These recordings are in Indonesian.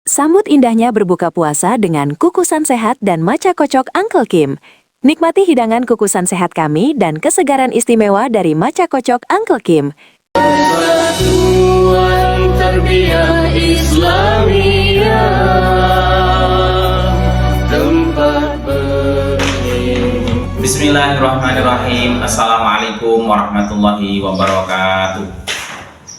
Sambut indahnya berbuka puasa dengan kukusan sehat dan maca kocok Uncle Kim. Nikmati hidangan kukusan sehat kami dan kesegaran istimewa dari maca kocok Uncle Kim. Persatuan Tarbiyah Islamiyah, tempat berlindung. Bismillahirrahmanirrahim. Assalamualaikum warahmatullahi wabarakatuh.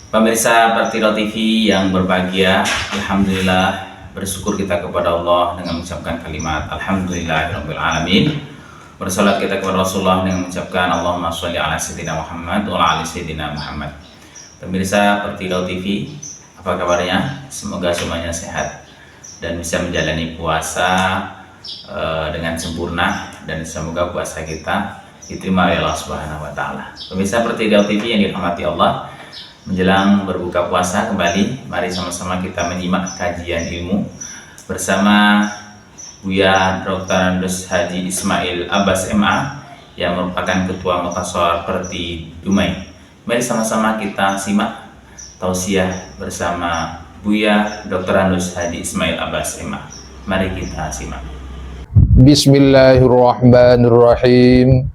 Pemirsa Pertiro TV yang berbahagia, alhamdulillah bersyukur kita kepada Allah dengan mengucapkan kalimat alhamdulillahirabbil alamin. Bersalat kita kepada Rasulullah dengan mengucapkan Allahumma sholli ala sayyidina Muhammad wa ala ali sayyidina Muhammad. Pemirsa Pertiro TV, apa kabarnya? Semoga semuanya sehat dan bisa menjalani puasa dengan sempurna, dan semoga puasa kita diterima oleh Allah Subhanahu wa taala. Pemirsa Pertiro TV yang dirahmati Allah, menjelang berbuka puasa kembali, mari sama-sama kita menyimak kajian ilmu bersama Buya Dr. Andes Haji Ismail Abbas MA yang merupakan Ketua Muktasar Perti Dumai. Mari sama-sama kita simak tausiah bersama Buya Dr. Andes Haji Ismail Abbas MA. Mari kita simak. Bismillahirrahmanirrahim.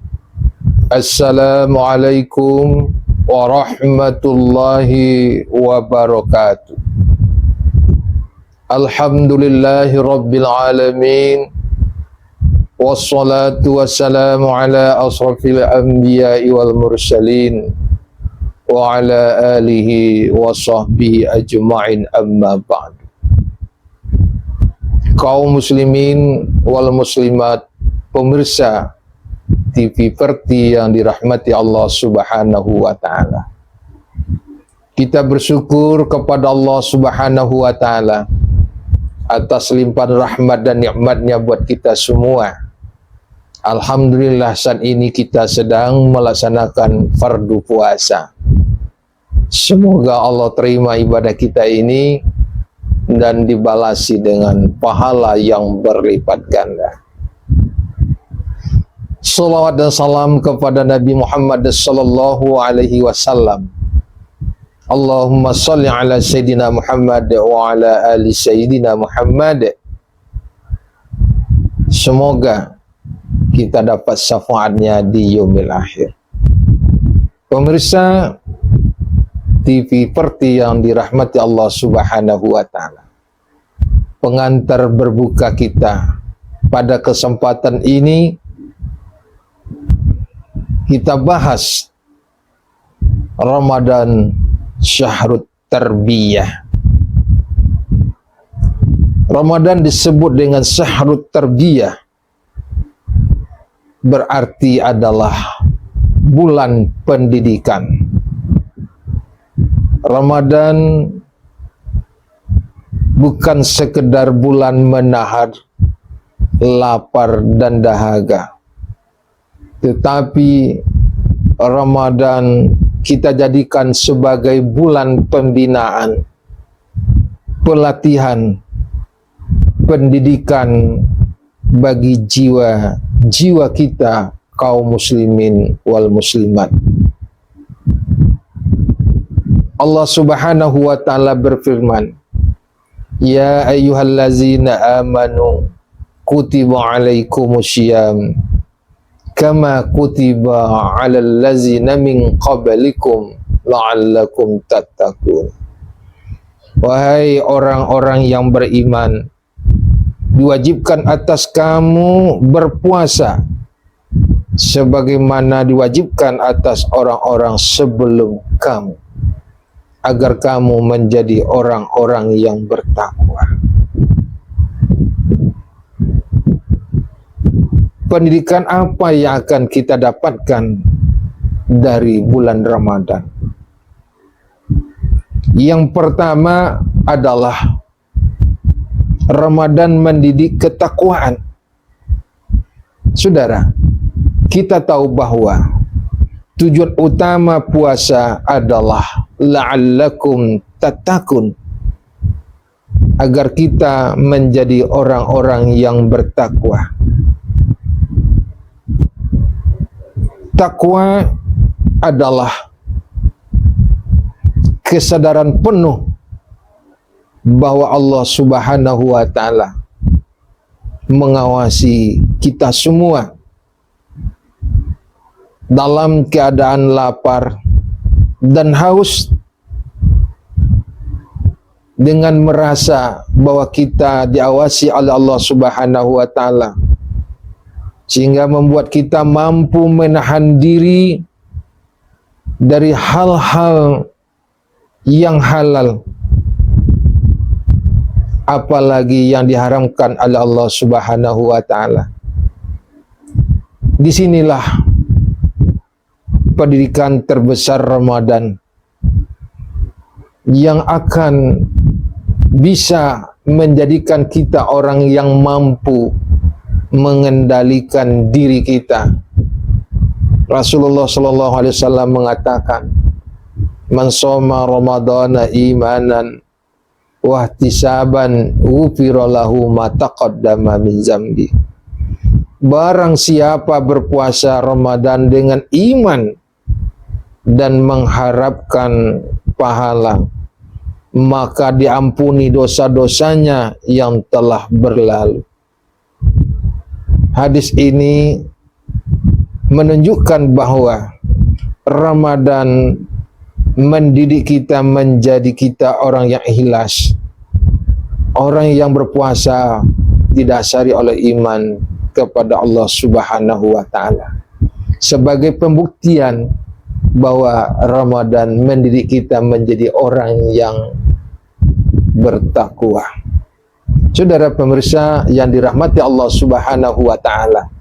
Assalamualaikum warahmatullahi wabarakatuh. Alhamdulillahi rabbil alamin, wassalatu wassalamu ala asrafil anbiya'i wal mursalin wa ala alihi wa sahbihi ajma'in, amma ba'd. Kaum muslimin wal muslimat, pemirsa TV Perti yang dirahmati Allah Subhanahu wa ta'ala, kita bersyukur kepada Allah Subhanahu wa ta'ala atas limpahan rahmat dan nikmatnya buat kita semua. Alhamdulillah saat ini kita sedang melaksanakan fardu puasa. Semoga Allah terima ibadah kita ini dan dibalasi dengan pahala yang berlipat ganda. Salawat dan salam kepada Nabi Muhammad sallallahu alaihi wasallam. Allahumma salli ala Sayyidina Muhammad wa ala ali Sayyidina Muhammad. Semoga kita dapat syafaatnya di yaumil akhir. Pemirsa TV Perti yang dirahmati Allah Subhanahu wa ta'ala, pengantar berbuka kita pada kesempatan ini kita bahas Ramadan Syahrut Tarbiyah. Ramadan disebut dengan Syahrut Tarbiyah, berarti adalah bulan pendidikan. Ramadan bukan sekedar bulan menahan lapar dan dahaga, tetapi Ramadan kita jadikan sebagai bulan pembinaan, pelatihan, pendidikan bagi jiwa kita kaum muslimin wal muslimat. Allah Subhanahu wa ta'ala berfirman, ya ayyuhallazina amanu kutiba alaikumusiyam kama kutiba 'alal ladzina min qablikum la'allakum tattaqun. Wahai orang-orang yang beriman, diwajibkan atas kamu berpuasa sebagaimana diwajibkan atas orang-orang sebelum kamu, agar kamu menjadi orang-orang yang bertakwa. Pendidikan apa yang akan kita dapatkan dari bulan Ramadan? Yang pertama adalah Ramadan mendidik ketakwaan. Saudara, kita tahu bahwa tujuan utama puasa adalah la'allakum tattaqun, agar kita menjadi orang-orang yang bertakwa. Takwa adalah kesadaran penuh bahwa Allah Subhanahu wa Ta'ala mengawasi kita semua dalam keadaan lapar dan haus, dengan merasa bahwa kita diawasi oleh Allah Subhanahu wa Ta'ala, sehingga membuat kita mampu menahan diri dari hal-hal yang halal, apalagi yang diharamkan oleh Allah Subhanahu wa Ta'ala. Disinilah pendidikan terbesar Ramadan yang akan bisa menjadikan kita orang yang mampu mengendalikan diri kita. Rasulullah sallallahu alaihi wasallam mengatakan, "Man shoma ramadhana imanan wa ihtisaban ghufira lahu ma taqaddama min dzambi." Barang siapa berpuasa Ramadan dengan iman dan mengharapkan pahala, maka diampuni dosa-dosanya yang telah berlalu. Hadis ini menunjukkan bahwa Ramadan mendidik kita menjadi kita orang yang ikhlas, orang yang berpuasa didasari oleh iman kepada Allah Subhanahu wa Ta'ala, sebagai pembuktian bahwa Ramadan mendidik kita menjadi orang yang bertakwa. Saudara pemirsa yang dirahmati Allah Subhanahu wa Ta'ala,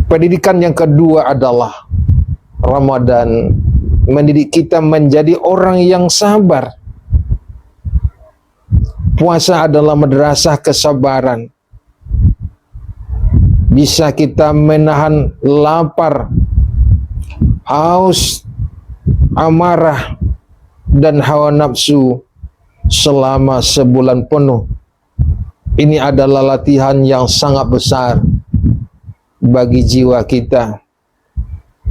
pendidikan yang kedua adalah Ramadan mendidik kita menjadi orang yang sabar. Puasa adalah madrasah kesabaran. Bisa kita menahan lapar, haus, amarah, dan hawa nafsu selama sebulan penuh. Ini adalah latihan yang sangat besar bagi jiwa kita,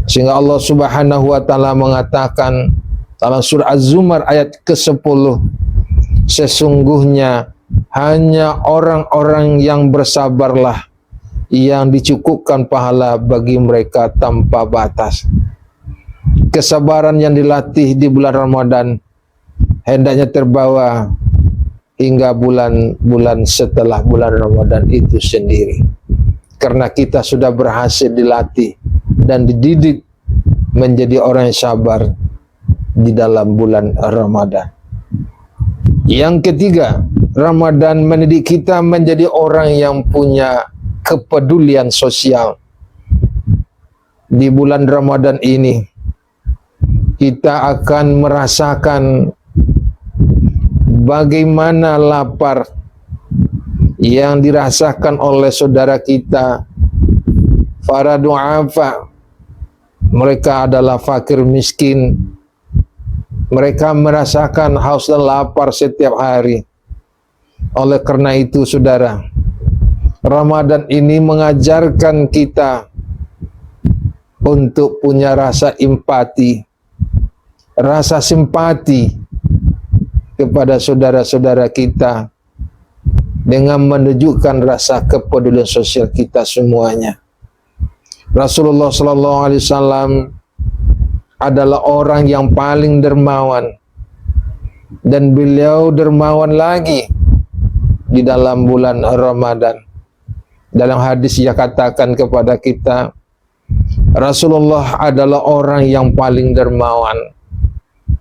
sehingga Allah Subhanahu wa Ta'ala mengatakan dalam surah Az-Zumar ayat ke-10, sesungguhnya hanya orang-orang yang bersabarlah yang dicukupkan pahala bagi mereka tanpa batas. Kesabaran yang dilatih di bulan Ramadan hendaknya terbawa hingga bulan-bulan setelah bulan Ramadan itu sendiri, karena kita sudah berhasil dilatih dan dididik menjadi orang yang sabar di dalam bulan Ramadan. Yang ketiga, Ramadan mendidik kita menjadi orang yang punya kepedulian sosial. Di bulan Ramadan ini kita akan merasakan bagaimana lapar yang dirasakan oleh saudara kita, para du'afa. Mereka adalah fakir miskin. Mereka merasakan haus dan lapar setiap hari. Oleh karena itu, saudara, Ramadan ini mengajarkan kita untuk punya rasa empati, rasa simpati kepada saudara-saudara kita, dengan menunjukkan rasa kepedulian sosial kita semuanya. Rasulullah sallallahu alaihi wasallam adalah orang yang paling dermawan, dan beliau dermawan lagi di dalam bulan Ramadan. Dalam hadis ia katakan kepada kita, Rasulullah adalah orang yang paling dermawan,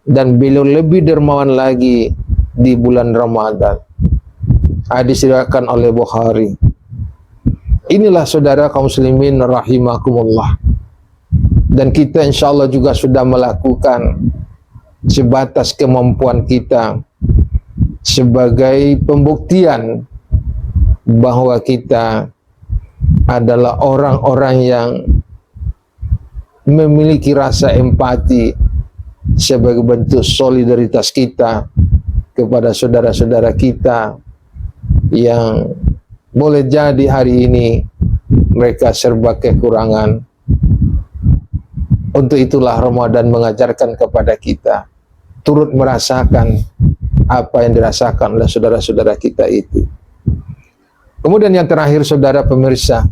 dan beliau lebih dermawan lagi di bulan Ramadan. Hadis diriwayatkan oleh Bukhari. Inilah saudara kaum muslimin rahimakumullah. Dan kita insyaallah juga sudah melakukan sebatas kemampuan kita sebagai pembuktian bahwa kita adalah orang-orang yang memiliki rasa empati sebagai bentuk solidaritas kita kepada saudara-saudara kita yang boleh jadi hari ini mereka serba kekurangan. Untuk itulah Ramadan mengajarkan kepada kita turut merasakan apa yang dirasakan oleh saudara-saudara kita itu. Kemudian yang terakhir, saudara pemirsa,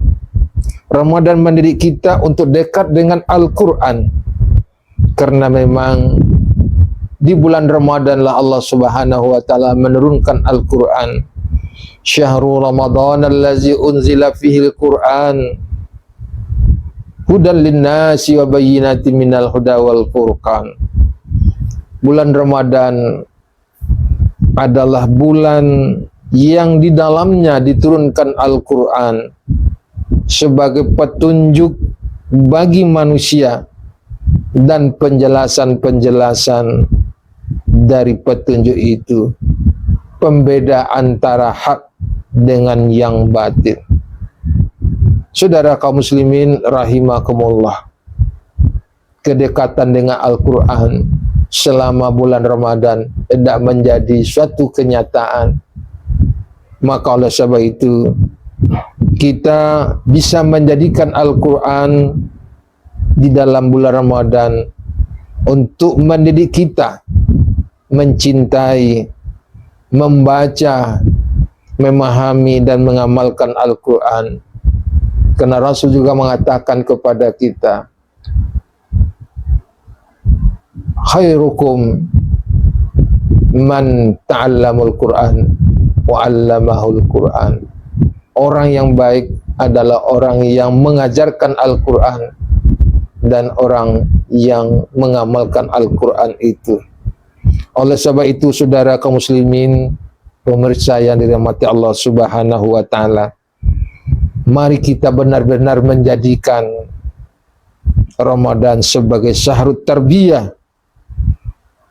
Ramadan mendidik kita untuk dekat dengan Al-Quran, karena memang di bulan Ramadan lah Allah Subhanahu wa taala menurunkan Al-Quran. Syahrul Ramadan allazi unzila fihi al-Quran hudan linnasi wa bayyinatin minal huda wal furqan. Bulan Ramadan adalah bulan yang di dalamnya diturunkan Al-Quran sebagai petunjuk bagi manusia dan penjelasan-penjelasan dari petunjuk itu, pembeda antara hak dengan yang batil. Saudara kaum muslimin rahimakumullah, kedekatan dengan Al-Quran selama bulan Ramadan tidak menjadi suatu kenyataan. Maka oleh sebab itu kita bisa menjadikan Al-Quran di dalam bulan Ramadan untuk mendidik kita mencintai, membaca, memahami dan mengamalkan Al-Quran. Karena Rasul juga mengatakan kepada kita, khairukum man ta'allamul Qur'an wa 'allamahul Qur'an. Orang yang baik adalah orang yang mengajarkan Al-Quran dan orang yang mengamalkan Al-Quran itu. Oleh sebab itu, saudara kaum muslimin, pemirsa yang dirahmati Allah Subhanahu wa taala, mari kita benar-benar menjadikan Ramadan sebagai syahrut tarbiyah.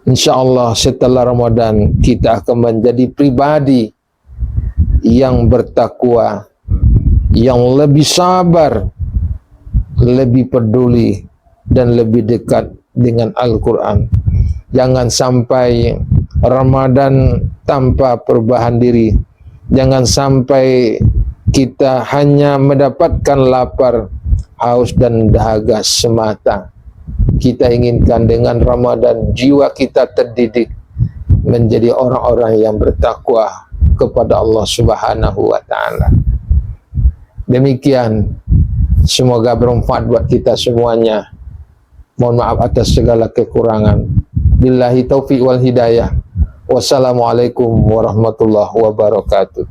InsyaAllah setelah Ramadan kita akan menjadi pribadi yang bertakwa, yang lebih sabar, lebih peduli, dan lebih dekat dengan Al-Quran. Jangan sampai Ramadan tanpa perubahan diri. Jangan sampai kita hanya mendapatkan lapar, haus, dan dahaga semata. Kita inginkan dengan Ramadan jiwa kita terdidik menjadi orang-orang yang bertakwa kepada Allah Subhanahu wa taala. Demikian, semoga bermanfaat buat kita semuanya. Mohon maaf atas segala kekurangan. Billahi taufiq wal hidayah. Wassalamualaikum warahmatullahi wabarakatuh.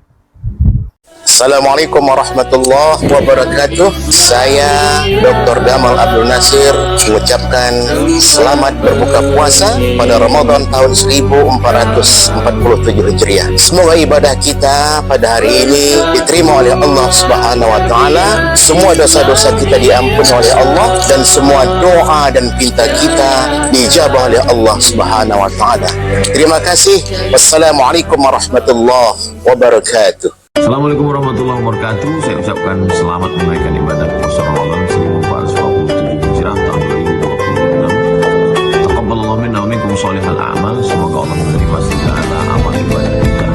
Assalamualaikum warahmatullahi wabarakatuh. Saya Dr. Gamal Abdul Nasir mengucapkan selamat berbuka puasa pada Ramadan tahun 1447 Hijriah. Semoga ibadah kita pada hari ini diterima oleh Allah Subhanahu wa taala. Semua dosa-dosa kita diampuni oleh Allah dan semua doa dan pinta kita dijabah oleh Allah Subhanahu wa taala. Terima kasih. Wassalamualaikum warahmatullahi wabarakatuh. Assalamualaikum warahmatullahi wabarakatuh. Saya ucapkan selamat menunaikan ibadah puasa Ramadan 1447 Hijrah tahun 2026. Taqabbalallahu minna wa minkum shalihal a'mal. Semoga Allah menerima segala amal ibadah kita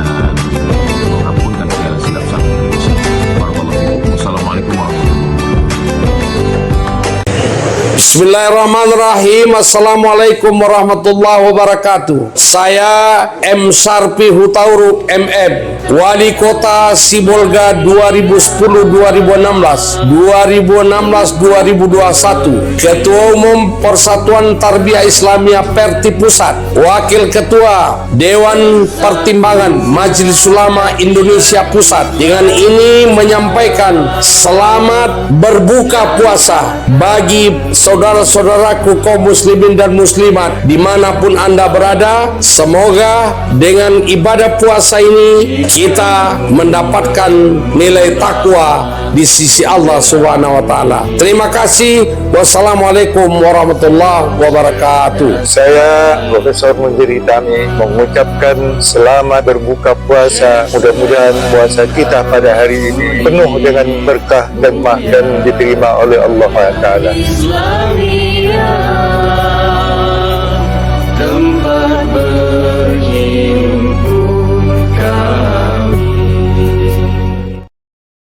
dan mengampunkan segala silap salah dosa. Barakallahu fikum. Wassalamualaikum warahmatullahi wabarakatuh. Bismillahirrahmanirrahim. Assalamualaikum warahmatullahi wabarakatuh. Saya M. Sarpi Hutauruk MM, Wali Kota Sibolga 2010-2016, 2016-2021, Ketua Umum Persatuan Tarbiyah Islamiyah Perti Pusat, Wakil Ketua Dewan Pertimbangan Majelis Ulama Indonesia Pusat. Dengan ini menyampaikan selamat berbuka puasa bagi saudara-saudaraku kaum muslimin dan muslimat dimanapun Anda berada. Semoga dengan ibadah puasa ini kita mendapatkan nilai takwa di sisi Allah Subhanahu wa taala. Terima kasih. Wassalamualaikum warahmatullahi wabarakatuh. Saya Profesor Munzir Hitami mengucapkan selamat berbuka puasa. Mudah-mudahan puasa kita pada hari ini penuh dengan berkah dan diterima oleh Allah Taala. Islamiyah.